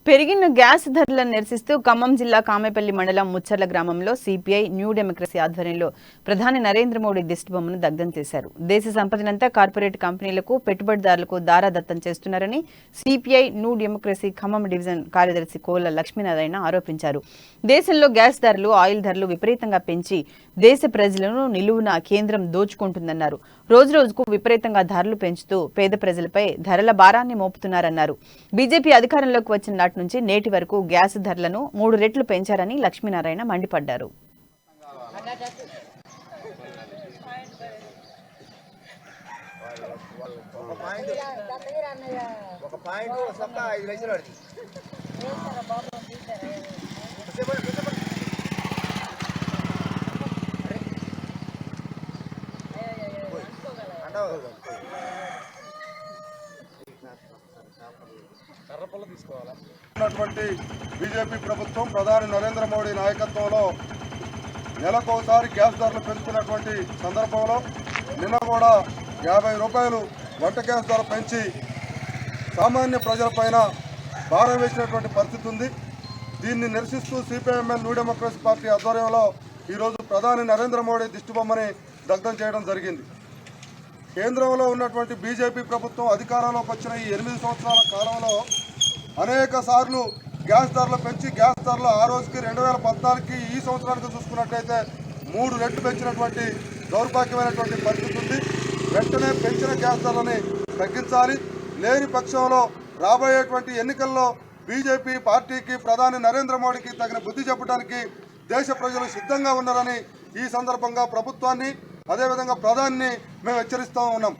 పెరిగిన గ్యాస్ ధరలను నిరసిస్తూ ఖమ్మం జిల్లా కామెపల్లి మండలం ముచ్చర్ల గ్రామంలో సిపిఐ న్యూ డెమోక్రసీ ఆధ్వర్యంలో ప్రధాని నరేంద్ర మోడీ దిష్టిబొమ్మను దగ్ధం చేశారు. దేశ సంపదనంతా కార్పొరేట్ కంపెనీలకు పెట్టుబడిదారులకు దారాదత్తం చేస్తున్నారని CPI new democracy Khammam division కార్యదర్శి కోళ్ల లక్ష్మీనారాయణ ఆరోపించారు. దేశంలో గ్యాస్ ధరలు, ఆయిల్ ధరలు విపరీతంగా పెంచి దేశ ప్రజలను నిలువున కేంద్రం దోచుకుంటుందన్నారు. రోజురోజుకు విపరీతంగా ధరలు పెంచుతూ పేద ప్రజలపై ధరల భారాన్ని మోపుతున్నారన్నారు. బీజేపీ అధికారంలోకి వచ్చిన నాటి నుంచి నేటి వరకు గ్యాస్ ధరలను 3 రెట్లు పెంచారని లక్ష్మీనారాయణ మండిపడ్డారు. బీజేపీ ప్రభుత్వం ప్రధాని నరేంద్ర మోడీ నాయకత్వంలో నెలకోసారి గ్యాస్ ధరలు పెంచుతున్నటువంటి సందర్భంలో నిన్న కూడా 50 రూపాయలు వంట గ్యాస్ ధర పెంచి సామాన్య ప్రజలపైన భారం వేసినటువంటి పరిస్థితి ఉంది. దీన్ని నిరసిస్తూ సిపిఐఎంఎల్ న్యూ డెమోక్రసీ పార్టీ ఆధ్వర్యంలో ఈరోజు ప్రధాని నరేంద్ర మోడీ దిష్టిబొమ్మని దగ్ధం చేయడం జరిగింది. కేంద్రంలో ఉన్నటువంటి బీజేపీ ప్రభుత్వం అధికారంలోకి వచ్చిన ఈ 8 సంవత్సరాల కాలంలో అనేక సార్లు గ్యాస్ ధరలు పెంచి గ్యాస్ ధరలు ఆ రోజుకి 2014కి ఈ సంవత్సరానికి చూసుకున్నట్లయితే 3 రెట్లు పెంచినటువంటి దౌర్భాగ్యమైనటువంటి పరిస్థితి ఉంది. వెంటనే పెంచిన గ్యాస్ ధరలని తగ్గించాలి. లేని పక్షంలో రాబోయేటువంటి ఎన్నికల్లో బీజేపీ పార్టీకి ప్రధాని నరేంద్ర మోడీకి తగిన బుద్ధి చెప్పడానికి దేశ ప్రజలు సిద్ధంగా ఉన్నారని ఈ సందర్భంగా ప్రభుత్వాన్ని అదేవిధంగా ప్రధానిని మేము హెచ్చరిస్తూ ఉన్నాం.